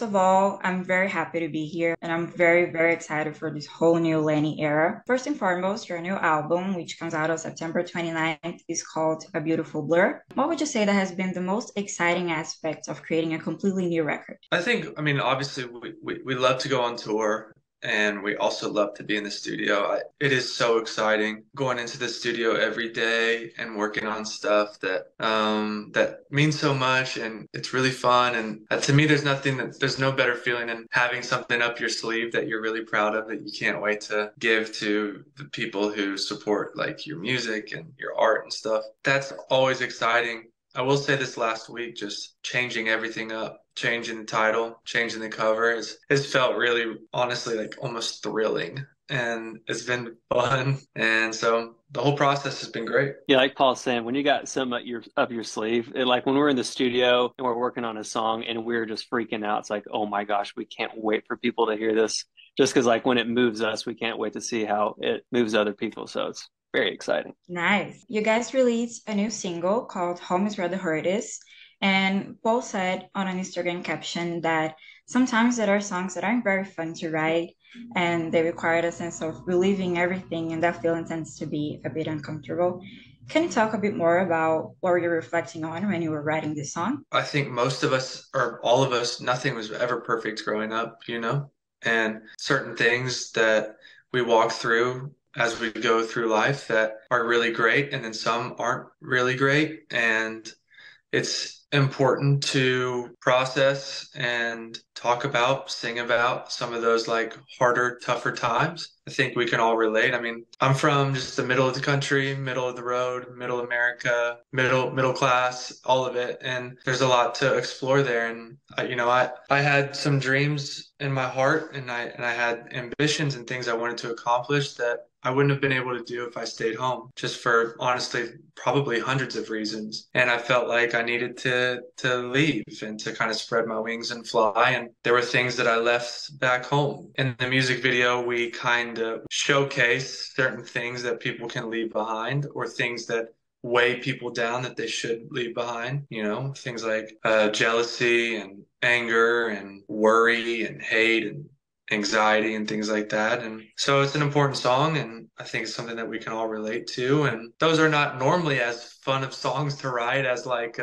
of all, I'm very happy to be here and I'm very, very excited for this whole new LANY era. First and foremost, your new album, which comes out on September 29th, is called A Beautiful Blur. What would you say that has been the most exciting aspect of creating a completely new record? I mean, obviously, we love to go on tour and we also love to be in the studio. It is so exciting going into the studio every day and working on stuff that means so much, and it's really fun. And to me, there's no better feeling than having something up your sleeve that you're really proud of that you can't wait to give to the people who support like your music and your art and stuff. That's always exciting. I will say this last week, just changing everything up, changing the title, changing the cover has felt really, honestly, like almost thrilling. And it's been fun. And so the whole process has been great. Yeah, like Paul's saying, when you got some up your sleeve, like when we're in the studio and we're working on a song and we're just freaking out, it's like, oh my gosh, we can't wait for people to hear this. Just because like when it moves us, we can't wait to see how it moves other people. So it's very exciting. Nice. You guys released a new single called Home is Where the Hurt Is. And Paul said on an Instagram caption that sometimes there are songs that aren't very fun to write and they require a sense of relieving everything, and that feeling tends to be a bit uncomfortable. Can you talk a bit more about what you're reflecting on when you were writing this song? I think most of us, or all of us, nothing was ever perfect growing up, you know? And certain things that we walk through as we go through life that are really great, and then some aren't really great. And it's important to process and talk about, sing about some of those like harder, tougher times. I think we can all relate. I mean, I'm from just the middle of the country, middle of the road, middle America, middle class, all of it. And there's a lot to explore there. And I had some dreams in my heart, and I had ambitions and things I wanted to accomplish that I wouldn't have been able to do if I stayed home, just for honestly probably hundreds of reasons. And I felt like I needed to leave and to kind of spread my wings and fly. And there were things that I left back home. In the music video, we kind of showcase certain things that people can leave behind, or things that weigh people down that they should leave behind. You know, things like jealousy and anger and worry and hate and anxiety and things like that. And so it's an important song, and I think it's something that we can all relate to. And those are not normally as fun of songs to write as like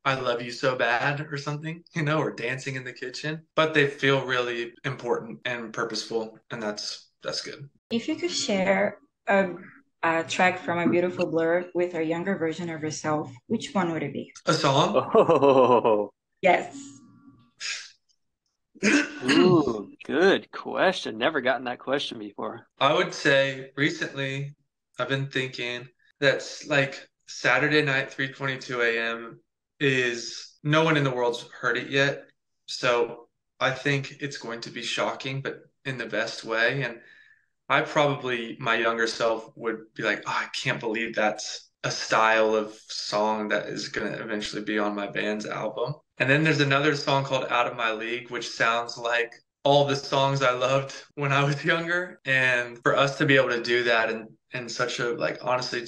I Love You So Bad or something, or Dancing in the Kitchen, but they feel really important and purposeful, and that's good. If you could share a track from A Beautiful Blur with a younger version of yourself, which one would it be? A song? Oh, Yes. ooh, good question. Never gotten that question before. I would say recently I've been thinking that's like Saturday night, 3:22 a.m. is no one in the world's heard it yet. So I think it's going to be shocking, but in the best way. And I probably, my younger self would be like, oh, I can't believe that's a style of song that is going to eventually be on my band's album. And then there's another song called Out of My League, which sounds like all the songs I loved when I was younger. And for us to be able to do that and such a, like, honestly,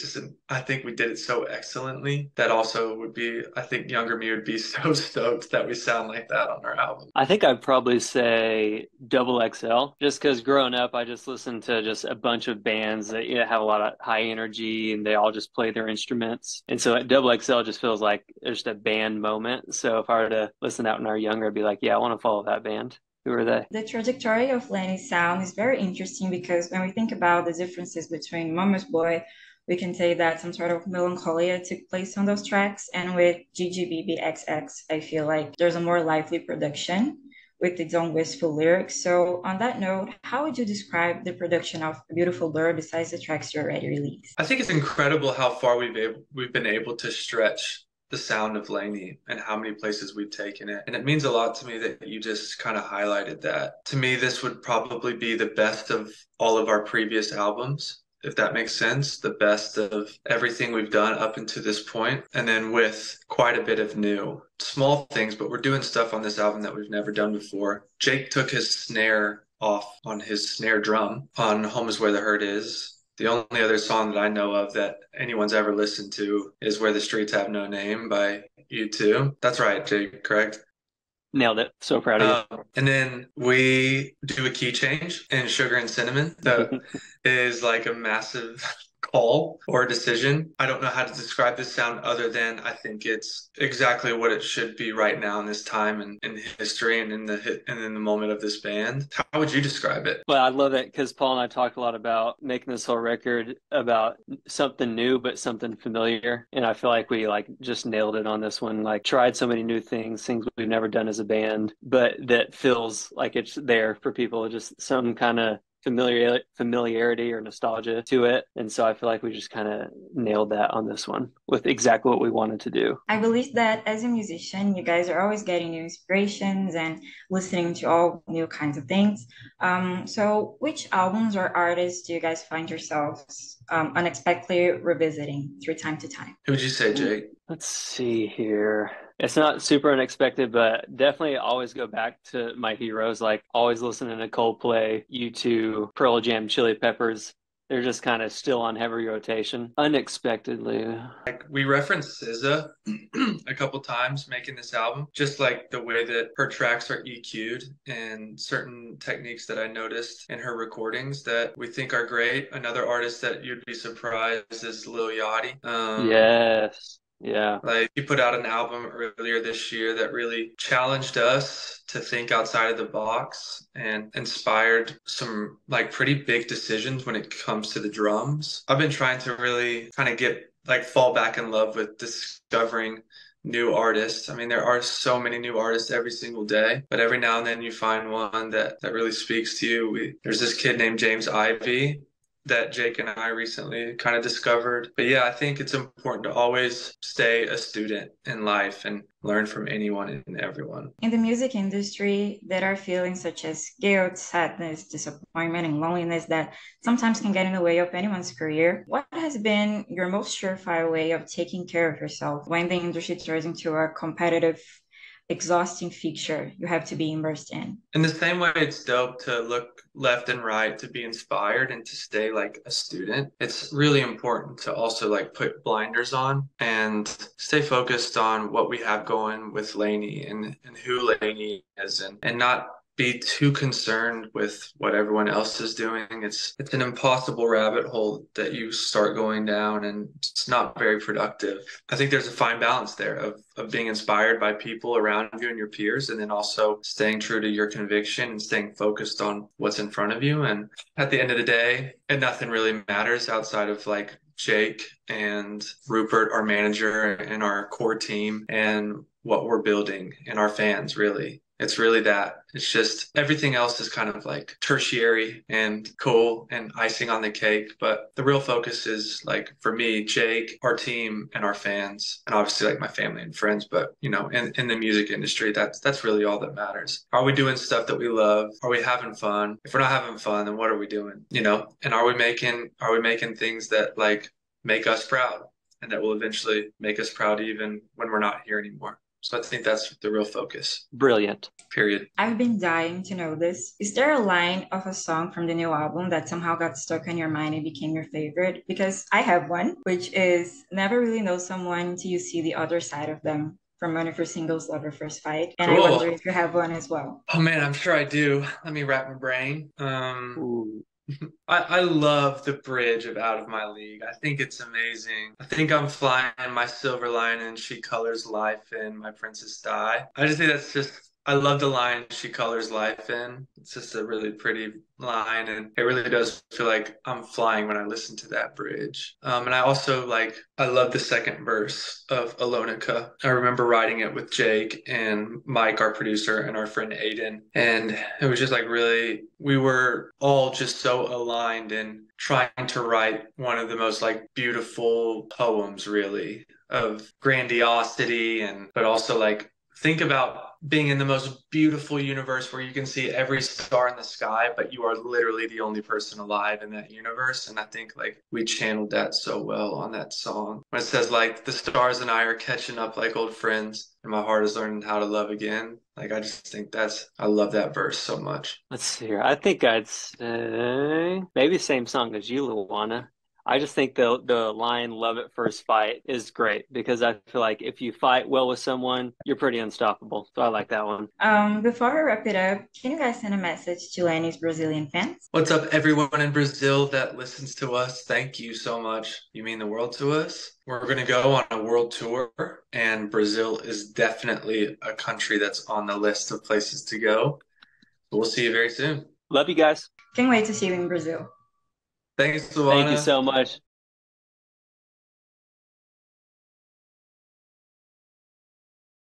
I think we did it so excellently that also would be, I think younger me would be so stoked that we sound like that on our album. I think I'd probably say double XL, just because growing up, I just listened to just a bunch of bands that have a lot of high energy and they all just play their instruments. And so double XL just feels like just a band moment. So if I were to listen out when I was younger, I'd be like, yeah, I want to follow that band. Who are they? The trajectory of Lenny's sound is very interesting because when we think about the differences between Mama's Boy, we can say that some sort of melancholia took place on those tracks. And with GGBBXX, I feel like there's a more lively production with its own wistful lyrics. So, on that note, how would you describe the production of A Beautiful Blur besides the tracks you already released? I think it's incredible how far we've been able to stretch the sound of LANY and how many places we've taken it. And it means a lot to me that you just kind of highlighted that. To me, this would probably be the best of all of our previous albums, if that makes sense. The best of everything we've done up until this point, and then with quite a bit of new small things, but we're doing stuff on this album that we've never done before. Jake took his snare off on his snare drum on Home is Where the Hurt Is. The only other song that I know of that anyone's ever listened to is Where the Streets Have No Name by U2. That's right, Jake, correct? Nailed it. So proud of And then we do a key change in sugar and cinnamon that you. is like a massive call or decision. I don't know how to describe this sound other than I think it's exactly what it should be right now in this time and in history and in the moment of this band. How would you describe it? Well, I love it because Paul and I talked a lot about making this whole record about something new, but something familiar. And I feel like we like just nailed it on this one. Like tried so many new things we've never done as a band, but that feels like it's there for people, just some kind of familiarity or nostalgia to it. And so I feel like we just kind of nailed that on this one with exactly what we wanted to do. I believe that as a musician, you guys are always getting new inspirations and listening to all new kinds of things. So which albums or artists do you guys find yourselves unexpectedly revisiting through time to time? Who would you say, Jake? Let's see here. It's not super unexpected, but definitely always go back to my heroes, like always listening to Coldplay, U2, Pearl Jam, Chili Peppers. They're just kind of still on heavy rotation. Unexpectedly. Like we referenced SZA a couple times making this album, just like the way that her tracks are EQ'd and certain techniques that I noticed in her recordings that we think are great. Another artist that you'd be surprised is Lil Yachty. Yes. Yeah. Like he put out an album earlier this year that really challenged us to think outside of the box and inspired some like pretty big decisions when it comes to the drums. I've been trying to really kind of fall back in love with discovering new artists. I mean, there are so many new artists every single day, but every now and then you find one that really speaks to you. There's this kid named James Ivy that Jake and I recently kind of discovered. But yeah, I think it's important to always stay a student in life and learn from anyone and everyone. In the music industry, there are feelings such as guilt, sadness, disappointment, and loneliness that sometimes can get in the way of anyone's career. What has been your most surefire way of taking care of yourself when the industry turns into a competitive, exhausting fixture you have to be immersed in? In the same way, it's dope to look left and right to be inspired and to stay like a student. It's really important to also like put blinders on and stay focused on what we have going with LANY and who LANY is and not be too concerned with what everyone else is doing. It's an impossible rabbit hole that you start going down and it's not very productive. I think there's a fine balance there of being inspired by people around you and your peers and then also staying true to your conviction and staying focused on what's in front of you. And at the end of the day, and nothing really matters outside of like Jake and Rupert, our manager, and our core team and what we're building and our fans, really. It's really that. It's just everything else is kind of like tertiary and cool and icing on the cake. But the real focus is like for me, Jake, our team, and our fans, and obviously like my family and friends. But you know, in the music industry, that's really all that matters. Are we doing stuff that we love? Are we having fun? If we're not having fun, then what are we doing? You know, and are we making things that like make us proud and that will eventually make us proud even when we're not here anymore? So I think that's the real focus. Brilliant. Period. I've been dying to know this. Is there a line of a song from the new album that somehow got stuck in your mind and became your favorite? Because I have one, which is never really know someone until you see the other side of them from one of your singles, Love at First Fight. And Cool. I wonder if you have one as well. Oh man, I'm sure I do. Let me wrap my brain. Ooh. I love the bridge of Out of My League. I think it's amazing. I think I'm flying my silver lining. She colors life in my princess die. I just think that's just, I love the line she colors life in. It's just a really pretty line. And it really does feel like I'm flying when I listen to that bridge. And I also I love the second verse of Alonica. I remember writing it with Jake and Mike, our producer, and our friend Aiden. And it was just like really, we were all just so aligned in trying to write one of the most like beautiful poems really of grandiosity but also like think about being in the most beautiful universe where you can see every star in the sky, but you are literally the only person alive in that universe. And I think like we channeled that so well on that song. When it says like the stars and I are catching up like old friends and my heart is learning how to love again. Like I just think I love that verse so much. Let's see here. I think I'd say maybe same song as you, Luana. I just think the line "love at first fight" is great because I feel like if you fight well with someone, you're pretty unstoppable. So I like that one. Before we wrap it up, can you guys send a message to LANY's Brazilian fans? What's up, everyone in Brazil that listens to us? Thank you so much. You mean the world to us. We're going to go on a world tour, and Brazil is definitely a country that's on the list of places to go. We'll see you very soon. Love you guys. Can't wait to see you in Brazil. Thanks, Thank you Luana. so much.